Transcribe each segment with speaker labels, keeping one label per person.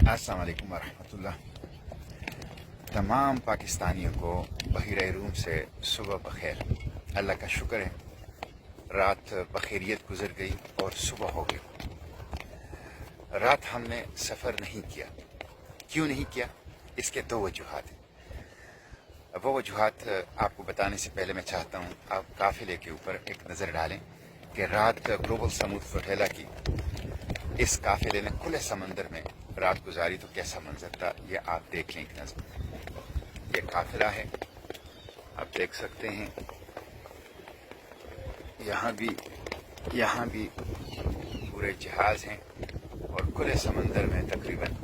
Speaker 1: अस्सलाम वालेकुम वरहमतुल्लाह। तमाम पाकिस्तानियों को बहिरे रूम से सुबह बखैर। अल्लाह का शुक्र है रात बखैरियत गुजर गई और सुबह हो गई। रात हमने सफ़र नहीं किया। क्यों नहीं किया? इसके दो वजूहात हैं। वो वजूहात आपको बताने से पहले मैं चाहता हूँ आप काफ़िले के ऊपर एक नज़र डालें कि रात ग्लोबल समूद फ्लोटेला की इस काफिले ने खुले समंदर में रात गुजारी तो कैसा मंजर था, ये आप देख लें एक नजर। ये काफिला है, आप देख सकते हैं। यहाँ भी पूरे जहाज हैं और खुले समंदर में तकरीबन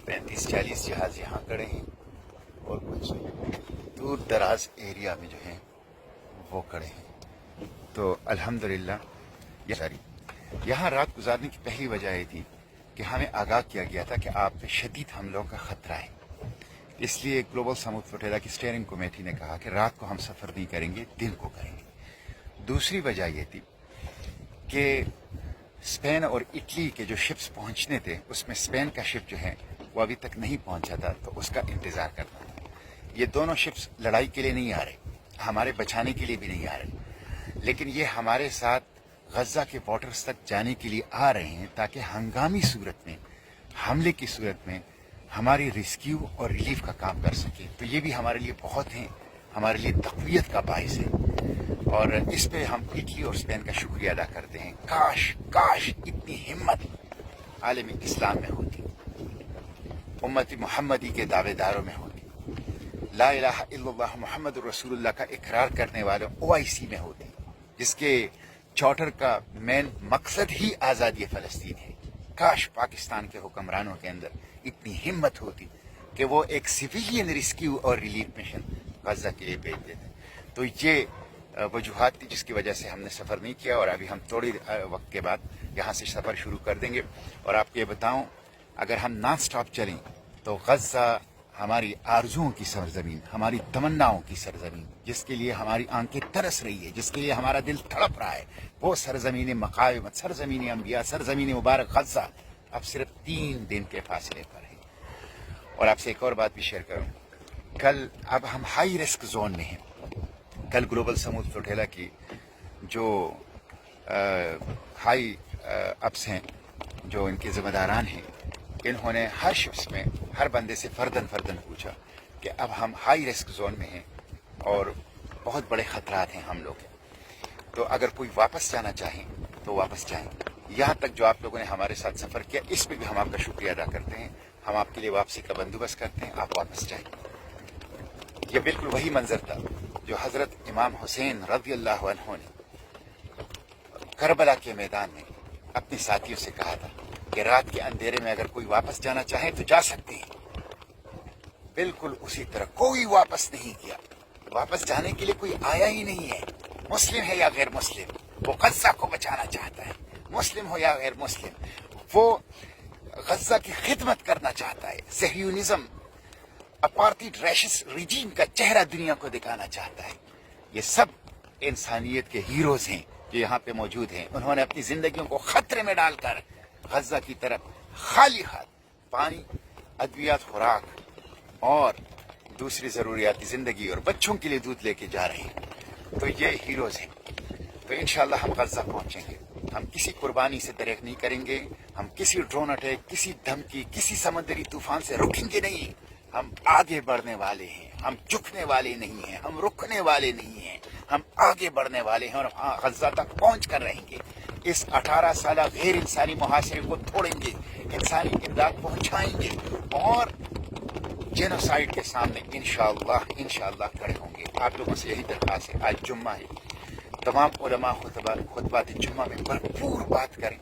Speaker 1: 35-40 जहाज यहाँ खड़े हैं और कुछ दूर दराज एरिया में जो है वो खड़े हैं। तो अल्हम्दुलिल्लाह यहाँ रात गुजारने की पहली वजह ये थी कि हमें आगाह किया गया था कि आप पे शदीद हमलों का खतरा है। इसलिए ग्लोबल समूद फ्लोटेला की स्टीयरिंग कमेटी ने कहा कि रात को हम सफ़र नहीं करेंगे, दिन को करेंगे। दूसरी वजह ये थी कि स्पेन और इटली के जो शिप्स पहुंचने थे उसमें स्पेन का शिप जो है वो अभी तक नहीं पहुंचा था, तो उसका इंतज़ार करना था। ये दोनों शिप्स लड़ाई के लिए नहीं आ रहे, हमारे बचाने के लिए भी नहीं आ रहे, लेकिन ये हमारे साथ गजा के बॉर्डर्स तक जाने के लिए आ रहे हैं ताकि हंगामी सूरत में, हमले की सूरत में हमारी रेस्क्यू और रिलीफ का काम कर सके। तो ये भी हमारे लिए बहुत हैं, हमारे लिए तक़वियत का बाइस है और इस पे हम इटली और स्पेन का शुक्रिया अदा करते हैं। काश इतनी हिम्मत आलम इस्लाम में होती, उम्मत मुहम्मदी के दावेदारों में होती, ला इलाहा इल्लल्लाह मुहम्मद रसूलुल्लाह का इकरार करने वाले OIC में होती, जिसके चार्टर का मेन मकसद ही आज़ादी फ़लस्तीन है। काश पाकिस्तान के हुक्मरानों के अंदर इतनी हिम्मत होती कि वो एक सिविलियन रेस्क्यू और रिलीफ मिशन गजा के लिए भेज देते। तो ये वजूहात थी जिसकी वजह से हमने सफ़र नहीं किया और अभी हम थोड़ी वक्त के बाद यहाँ से सफ़र शुरू कर देंगे। और आपको ये बताऊँ, अगर हम नॉन स्टॉप चलें तो गजा हमारी आरजुओं की सरजमीन, हमारी तमन्नाओं की सरजमीन, जिसके लिए हमारी आंखें तरस रही है, जिसके लिए हमारा दिल तड़प रहा है, वो सरजमीन मकाविमत, सरजमीन अंबिया, सरजमीन मुबारक गजा अब सिर्फ 3 दिन के फासले पर है। और आपसे एक और बात भी शेयर करूं, कल अब हम हाई रिस्क जोन में हैं। कल ग्लोबल समूद फ्लोटेला की जो हाई अप्स हैं, जो इनके जिम्मेदारान हैं, इन्होंने हर शिप्स में हर बंदे से फर्दन पूछा कि अब हम हाई रिस्क जोन में हैं और बहुत बड़े खतरात हैं हम लोग के। तो अगर कोई वापस जाना चाहें तो वापस जाएं। यहाँ तक जो आप लोगों ने हमारे साथ सफ़र किया, इस पे भी हम आपका शुक्रिया अदा करते हैं। हम आपके लिए वापसी का बंदोबस्त करते हैं, आप वापस जाएं। ये बिल्कुल वही मंजर था जो हज़रत इमाम हुसैन रज़ियल्लाहु अन्हु ने करबला के मैदान में अपने साथियों से कहा था कि रात के अंधेरे में अगर कोई वापस जाना चाहे तो जा सकते हैं। बिल्कुल उसी तरह कोई वापस नहीं किया। वापस जाने के लिए कोई आया ही नहीं है, मुस्लिम है या गैर मुस्लिम, वो गजा को बचाना चाहता है। मुस्लिम हो या गैर मुस्लिम, वो गजा की खिदमत करना चाहता है। ज़हयूनिज़्म, अपार्थाइड रैशिस्ट रिजीम का चेहरा दुनिया को दिखाना चाहता है। ये सब इंसानियत के हीरोज हैं जो यहाँ पे मौजूद हैं। उन्होंने अपनी जिंदगियों को खतरे में डालकर गजा की तरफ खाली हाथ पानी, अद्वियात, खुराक और दूसरी ज़रूरियाती ज़िंदगी और बच्चों के लिए दूध लेके जा रहे हैं। तो ये हीरोज़ हैं। तो इंशाअल्लाह हम गजा पहुंचेंगे। हम किसी कुर्बानी से दरेक नहीं करेंगे, हम किसी ड्रोन अटैक, किसी धमकी, किसी समुद्री तूफान से रुकेंगे नहीं। हम आगे बढ़ने वाले हैं, हम झुकने वाले नहीं हैं, हम रुकने वाले नहीं हैं, हम आगे बढ़ने वाले हैं और गजा तक पहुंच कर रहेंगे। इस 18 साल गैर इंसानी मुहासरे को तोड़ेंगे, इंसानी इमदाद पहुंचाएंगे और जेनोसाइड के सामने इंशाअल्लाह खड़े होंगे। आप लोगों से यही दरख्वास्त है, आज जुम्मा है, तमाम उलमा खुतबात जुम्मा में भरपूर बात करें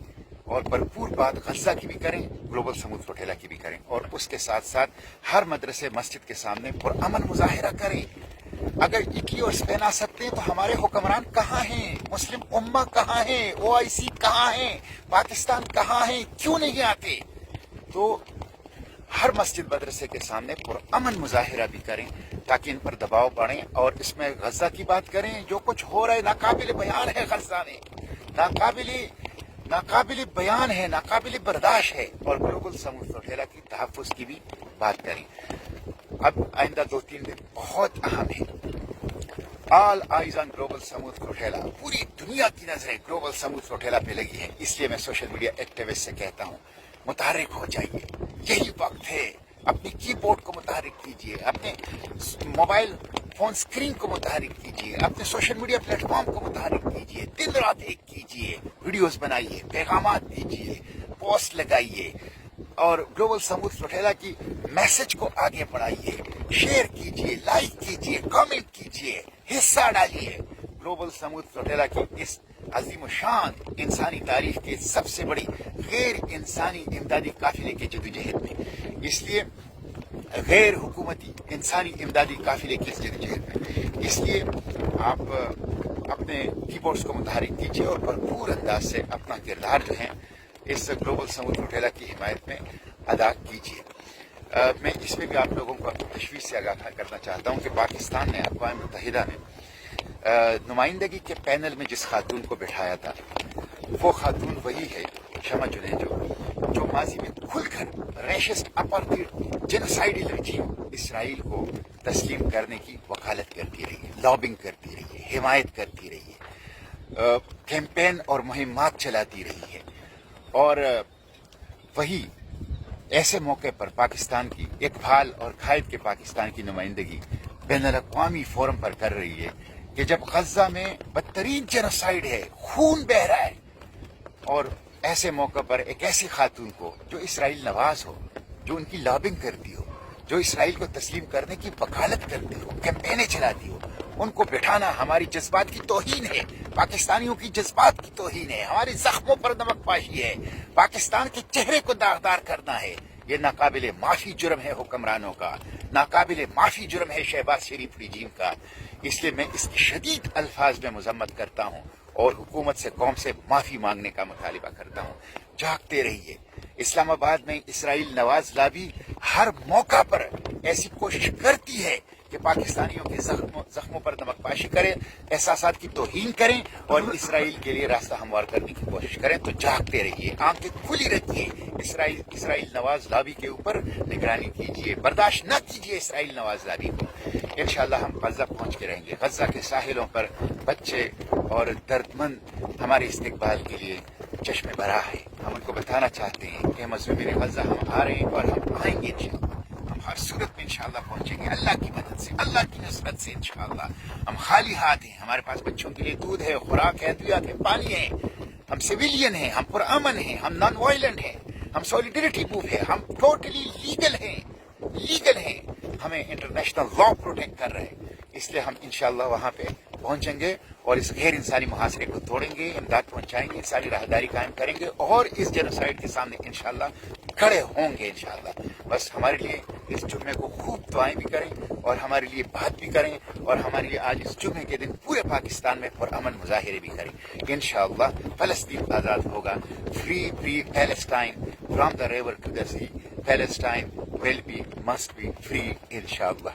Speaker 1: और भरपूर बात गजा की भी करें, ग्लोबल समूद फ्लोटेला की भी करें और उसके साथ साथ हर मदरसे मस्जिद के सामने पुरअमन मुजाहिरा करें। अगर इटली और स्पेन आ सकते हैं तो हमारे हुक्मरान कहाँ हैं? मुस्लिम उम्मा कहाँ है? OIC कहाँ है? पाकिस्तान कहाँ है? क्यों नहीं आते? तो हर मस्जिद मदरसे के सामने पुरअमन मुजाहिरा भी करें ताकि इन पर दबाव बढ़े और इसमें गजा की बात करें। जो कुछ हो रहा है नाकाबिल बयान है, गजा में नाकाबिल बयान है, नाकाबिल बर्दाश्त है। और ग्लोबल समूह सोहेला की तहफ़्फ़ुज़ की भी बात करें। अब आइंदा 2-3 दिन बहुत अहम है। ऑल आइज ऑन ग्लोबल समूह सोहेला, पूरी दुनिया की नजरें ग्लोबल समूह सोहेला पे लगी हैं। इसलिए मैं सोशल मीडिया एक्टिविस्ट से कहता हूँ, मुतहर्रिक हो जाइए, यही वक्त है। अपने कीबोर्ड को मुतहर्रिक कीजिए, अपने मोबाइल फोन स्क्रीन को मुतहर्रिक कीजिए, अपने सोशल मीडिया प्लेटफॉर्म को मुतहर्रिक कीजिए, दिन रात एक कीजिए, वीडियोस बनाइए, पैगामात दीजिए, पोस्ट लगाइए और ग्लोबल समूह सोहेला की मैसेज को आगे बढ़ाइए, शेयर कीजिए, लाइक कीजिए, कमेंट कीजिए, हिस्सा डालिए ग्लोबल समूह सोहेला की इस अजीम शान इंसानी तारीख के सबसे बड़ी गैर इंसानी इमदादी काफिले के जदोजहद में। इसलिए गैर हुकूमती इंसानी इमदादी काफिले की जदोजहद में, इसलिए आप अपने कीबोर्ड्स को मुतहर्रिक कीजिए और भरपूर अंदाज से अपना किरदार जो है इस ग्लोबल समूह सोहेला की हिमायत में अदा कीजिए। मैं इसमें भी आप लोगों को तशवीश से आगाह करना चाहता हूँ कि पाकिस्तान ने अक़वाम मुत्तहिदा में नुमाइंदगी के पैनल में जिस खातून को बिठाया था, वो खातून वही है शमा जुनेजो, जो माजी में खुलकर रेशिस्ट अपार्थाइड जेनोसाइडल रजीम इसराइल को तस्लीम करने की वकालत करती रही है, लॉबिंग करती रही है, हिमायत करती रही है, कैंपेन और मुहिमात चलाती रही है। और वही ऐसे मौके पर पाकिस्तान की इकबाल और कायद के पाकिस्तान की नुमाइंदगी बैनुल अक़वामी फोरम पर कर रही है कि जब गजा में बदतरीन जेनोसाइड है, खून बह रहा है, और ऐसे मौके पर एक ऐसी खातून को जो इसराइल नवाज हो, जो उनकी लॉबिंग करती हो, जो इसराइल को तस्लीम करने की वकालत करती हो, कैंपेनें चलाती हो, उनको बिठाना हमारी जज्बात की तौहीन है, पाकिस्तानियों की जज्बात की तौहीन है, हमारे जख्मों पर नमकपाशी है, पाकिस्तान के चेहरे को दागदार करना है। ये नाकाबिले माफी जुर्म है हुक्मरानों का, नाकाबिले माफी जुर्म है शहबाज शरीफ रजीम का। इसलिए मैं इसकी शदीद अल्फाज में मजम्मत करता हूँ और हुकूमत से कौम से माफी मांगने का मुतालिबा करता हूँ। जागते रहिए। इस्लामाबाद में इसराइल नवाज लाबी हर मौका पर ऐसी कोशिश करती है कि पाकिस्तानियों के जख्मों पर नमकपाशी करें, एहसासात की तौहीन करें और इसराइल के लिए रास्ता हमवार करने की कोशिश करें। तो जागते रहिए, आंखें खुली रखिए, इसराइल नवाज लाबी के ऊपर निगरानी कीजिए, बर्दाश्त न कीजिए इसराइल नवाज लाबी को। इंशाअल्लाह हम गजा पहुंच के रहेंगे। गजा के साहिलों पर बच्चे और दर्दमंद हमारे इस्तकबाल के लिए चश्मे बरा है। हम उनको बताना चाहते हैं कि मज़लूमीन गजा हम आ रहे हैं और हम आएंगे इंशाअल्लाह। हम हर सूरत में इंशाअल्लाह पहुंचेंगे, अल्लाह की मदद से, अल्लाह की नुसरत से इंशाअल्लाह। हम खाली हाथ हैं, हमारे पास बच्चों के लिए दूध है, खुराक है, अद्वियात है, पानी है। हम सिविलियन हैं, हम पुरअमन हैं, हम नॉन वायलेंट हैं, हम सॉलिडरिटी मूव है, हम टोटली लीगल हैं। हमें इंटरनेशनल लॉ प्रोटेक्ट कर रहे हैं। इसलिए हम इंशाअल्लाह वहां पे पहुंचेंगे और इस गैर इंसानी मुहासरे को तोड़ेंगे, इमदाद पहुंचाएंगे, इंसानी राहदारी कायम करेंगे और इस जेनोसाइड के सामने इंशाअल्लाह खड़े होंगे इंशाअल्लाह। बस हमारे लिए इस जुम्मे को खूब दुआएं भी करें और हमारे लिए बात भी करें और हमारे लिए आज इस जुम्मे के दिन पूरे पाकिस्तान में पुरअमन मुजाहिरे भी करें। इंशाअल्लाह फलस्तीन आज़ाद होगा। Free Palestine from the river to the sea, Palestine will be, must be free, inshallah.